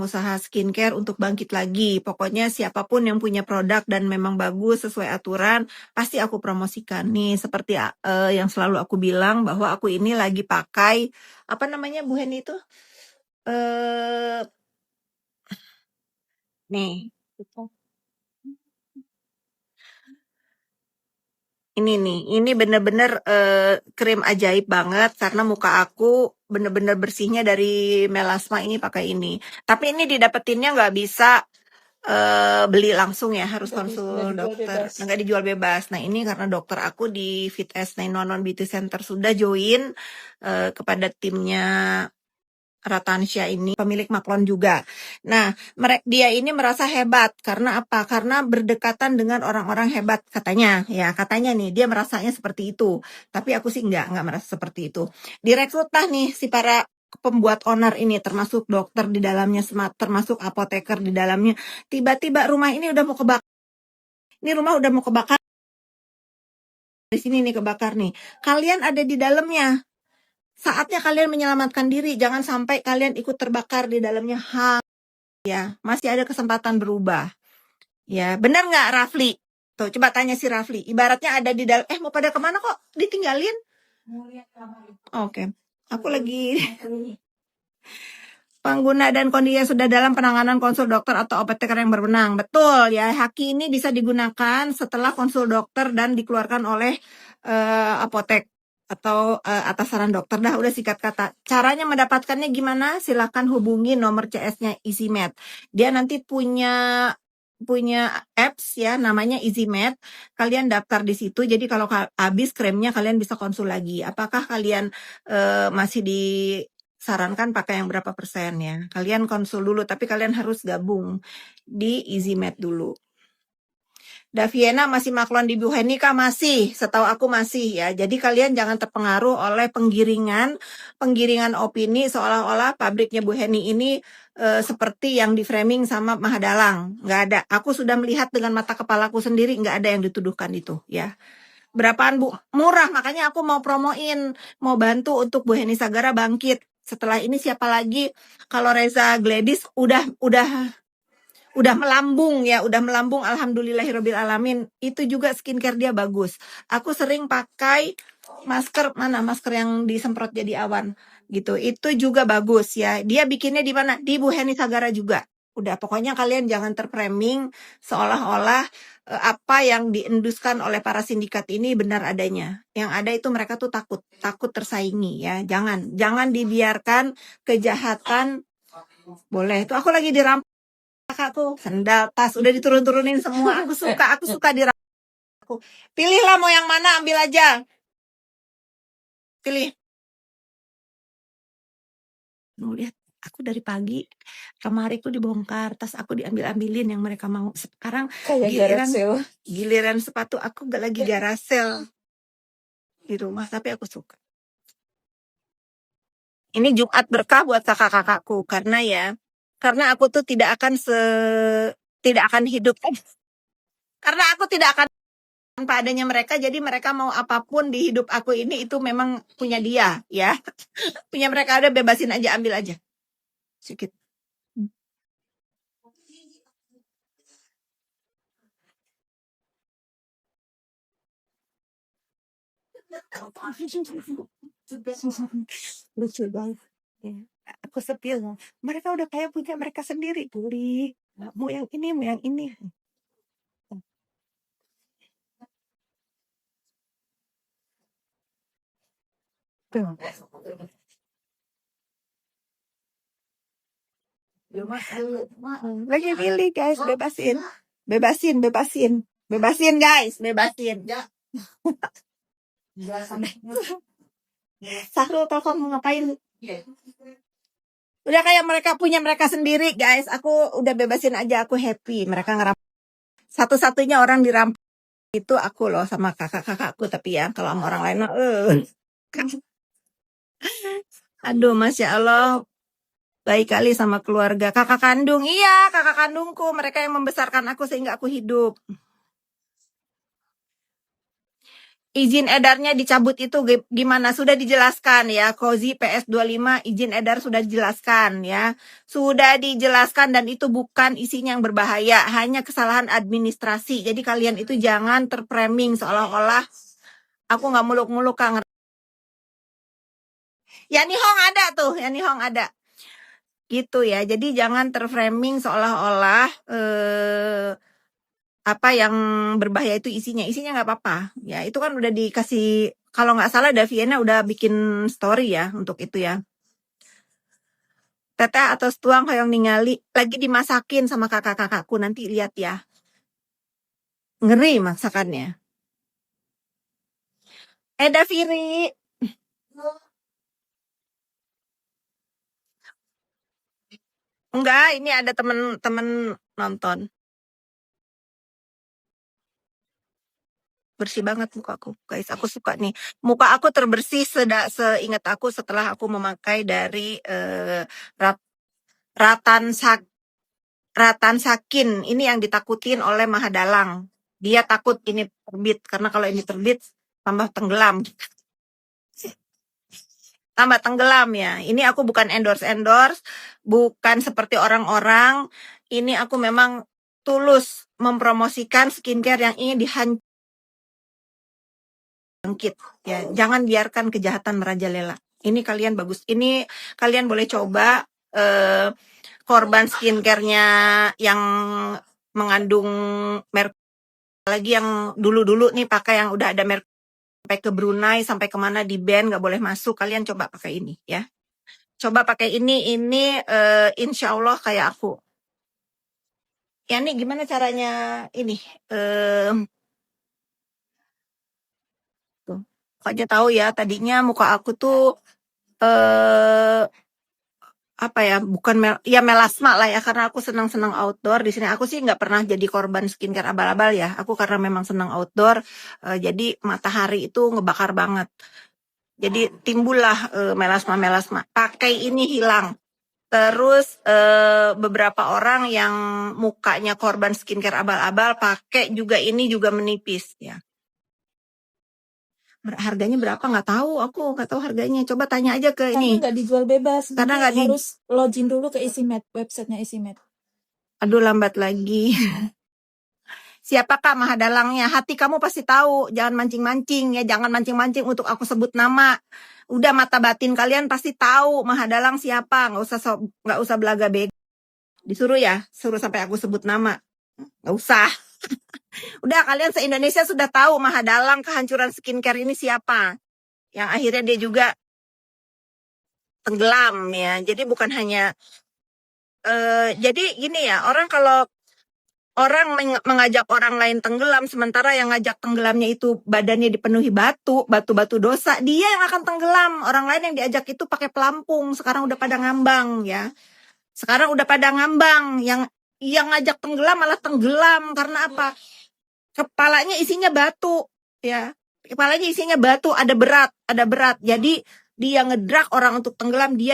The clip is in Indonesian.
usaha skincare untuk bangkit lagi. Pokoknya siapapun yang punya produk dan memang bagus sesuai aturan, pasti aku promosikan. Nih, seperti yang selalu aku bilang bahwa aku ini lagi pakai, apa namanya Bu Heni itu? Nih. Ini nih, ini bener-bener krim ajaib banget karena muka aku bener-bener bersihnya dari melasma ini pakai ini. Tapi ini didapetinnya nggak bisa beli langsung ya, harus konsul dokter. Nggak dijual bebas. Nah ini karena dokter aku di Fit S911 Beauty Center sudah join kepada timnya Ratansya ini, pemilik Maklon juga. Nah, dia ini merasa hebat karena apa? Karena berdekatan dengan orang-orang hebat katanya. Ya, katanya nih dia merasanya seperti itu. Tapi aku sih nggak merasa seperti itu. Direkrutlah nih si para pembuat onar ini, termasuk dokter di dalamnya, termasuk apoteker di dalamnya. Tiba-tiba rumah ini udah mau kebakar. Ini rumah udah mau kebakar. Di sini nih kebakar nih. Kalian ada di dalamnya. Saatnya kalian menyelamatkan diri, jangan sampai kalian ikut terbakar di dalamnya. Ya, masih ada kesempatan berubah. Ya, benar nggak Rafli? Tuh, coba tanya si Rafli. Ibaratnya ada di dalam, mau pada kemana kok? Ditinggalin? Oke, aku lagi pengguna dan kondisi sudah dalam penanganan konsul dokter atau apoteker yang berwenang. Betul ya, haki ini bisa digunakan setelah konsul dokter dan dikeluarkan oleh apotek atau atas saran dokter. Dah udah sikat kata. Caranya mendapatkannya gimana? Silahkan hubungi nomor CS-nya EasyMed. Dia nanti punya apps ya namanya EasyMed. Kalian daftar di situ. Jadi kalau habis kremnya kalian bisa konsul lagi. Apakah kalian masih disarankan pakai yang berapa persen ya? Kalian konsul dulu, tapi kalian harus gabung di EasyMed dulu. Daviena masih Maklon di Bu Heni kah? Masih, setahu aku masih ya. Jadi kalian jangan terpengaruh oleh penggiringan opini seolah-olah pabriknya Bu Heni ini seperti yang di framing sama Mahadalang. Nggak ada. Aku sudah melihat dengan mata kepalaku sendiri, nggak ada yang dituduhkan itu ya. Berapaan Bu? Murah, makanya aku mau promoin, mau bantu untuk Bu Heni Sagara bangkit. Setelah ini siapa lagi? Kalau Reza Gladys udah melambung ya, alhamdulillahirabbil alamin. Itu juga skincare dia bagus. Aku sering pakai masker yang disemprot jadi awan gitu. Itu juga bagus ya. Dia bikinnya di mana? Di Bu Heni Sagara juga. Udah, pokoknya kalian jangan terframing seolah-olah apa yang dienduskan oleh para sindikat ini benar adanya. Yang ada itu mereka tuh takut tersaingi ya. Jangan dibiarkan kejahatan. Boleh. Itu aku lagi dirampok kakakku, sendal, tas udah diturun-turunin semua. Aku suka aku. Pilihlah mau yang mana, ambil aja. Pilih. Lihat, aku dari pagi lemariku dibongkar, tas aku diambil-ambilin yang mereka mau. Sekarang giliran sepatu aku gak lagi garage sale di rumah, tapi aku suka. Ini Jumat berkah buat kakak-kakakku karena aku tuh tidak akan hidup karena aku tidak akan tanpa adanya mereka. Jadi mereka mau apapun di hidup aku ini itu memang punya dia ya. Punya mereka, udah bebasin aja, ambil aja sedikit. Lucu banget ya. Aku sepil, mereka udah kayak punya mereka sendiri. Beli mau yang ini. Tuh. Lagi pilih guys, bebasin guys, bebasin. Sahrul telepon mau ngapain? Udah kayak mereka punya mereka sendiri guys. Aku udah bebasin aja, aku happy. Mereka ngerampok. Satu-satunya orang dirampok itu aku loh sama kakak-kakakku. Tapi ya kalau sama orang lain aduh, Masya Allah, baik kali sama keluarga. Kakak kandung, iya kakak kandungku. Mereka yang membesarkan aku sehingga aku hidup. izin edarnya dicabut itu gimana? Sudah dijelaskan ya, Cozy PS25 izin edar sudah dijelaskan ya. Sudah dijelaskan dan itu bukan isinya yang berbahaya, hanya kesalahan administrasi. Jadi kalian itu jangan terframing seolah-olah aku nggak muluk-muluk Kang. Yani Hong ada tuh, Yani Hong ada. Gitu ya. Jadi jangan terframing seolah-olah apa yang berbahaya itu isinya nggak apa-apa ya, itu kan udah dikasih, kalau nggak salah Daviena udah bikin story ya untuk itu ya. Teteh atau tuang hoyong ningali lagi dimasakin sama kakak-kakakku, nanti lihat ya, ngeri masakannya. Daviri enggak, ini ada temen-temen nonton. Bersih banget muka aku, guys. Aku suka nih. Muka aku terbersih seingat aku setelah aku memakai dari Ratan Sakin. Ini yang ditakutin oleh Mahadalang. Dia takut ini terbit karena kalau ini terbit tambah tenggelam. Tambah tenggelam ya. Ini aku bukan endorse, bukan seperti orang-orang. Ini aku memang tulus mempromosikan skincare yang ingin dibangkit ya. Jangan biarkan kejahatan merajalela. Ini kalian bagus. Ini kalian boleh coba korban skincare-nya yang mengandung merek, lagi yang dulu-dulu nih pakai yang udah ada merek, sampai ke Brunei, sampai kemana di ban nggak boleh masuk. Kalian coba pakai ini ya. Coba pakai ini insya Allah kayak aku. Ya nih gimana caranya ini? Tuh. Kok aja tahu ya, tadinya muka aku tuh apa ya, bukan ya melasma lah ya, karena aku senang-senang outdoor. Di sini aku sih nggak pernah jadi korban skincare abal-abal ya. Aku karena memang senang outdoor, jadi matahari itu ngebakar banget. Jadi timbullah melasma. Pakai ini hilang. Terus beberapa orang yang mukanya korban skincare abal-abal pakai juga ini juga menipis ya. Harganya berapa nggak tahu, aku nggak tahu harganya. Coba tanya aja ke ini. Karena nggak dijual bebas, Karena nggak harus login dulu ke Isimed, websitenya Isimed. Aduh lambat lagi. Siapakah Mahadalangnya? Hati kamu pasti tahu. Jangan mancing-mancing ya, jangan mancing-mancing untuk aku sebut nama. Udah mata batin kalian pasti tahu Mahadalang siapa. Nggak usah belaga bego. Disuruh ya, suruh sampai aku sebut nama. Nggak usah. Udah kalian se-Indonesia sudah tahu Mahadalang kehancuran skincare ini siapa. Yang akhirnya dia juga tenggelam ya. Jadi bukan hanya jadi gini ya, orang kalau orang mengajak orang lain tenggelam, sementara yang ngajak tenggelamnya itu badannya dipenuhi batu dosa, dia yang akan tenggelam. Orang lain yang diajak itu pakai pelampung, sekarang udah pada ngambang ya. Sekarang udah pada ngambang, yang ngajak tenggelam malah tenggelam karena apa? Kepalanya isinya batu ya. Kepalanya isinya batu, ada berat. Jadi dia ngedrak orang untuk tenggelam, dia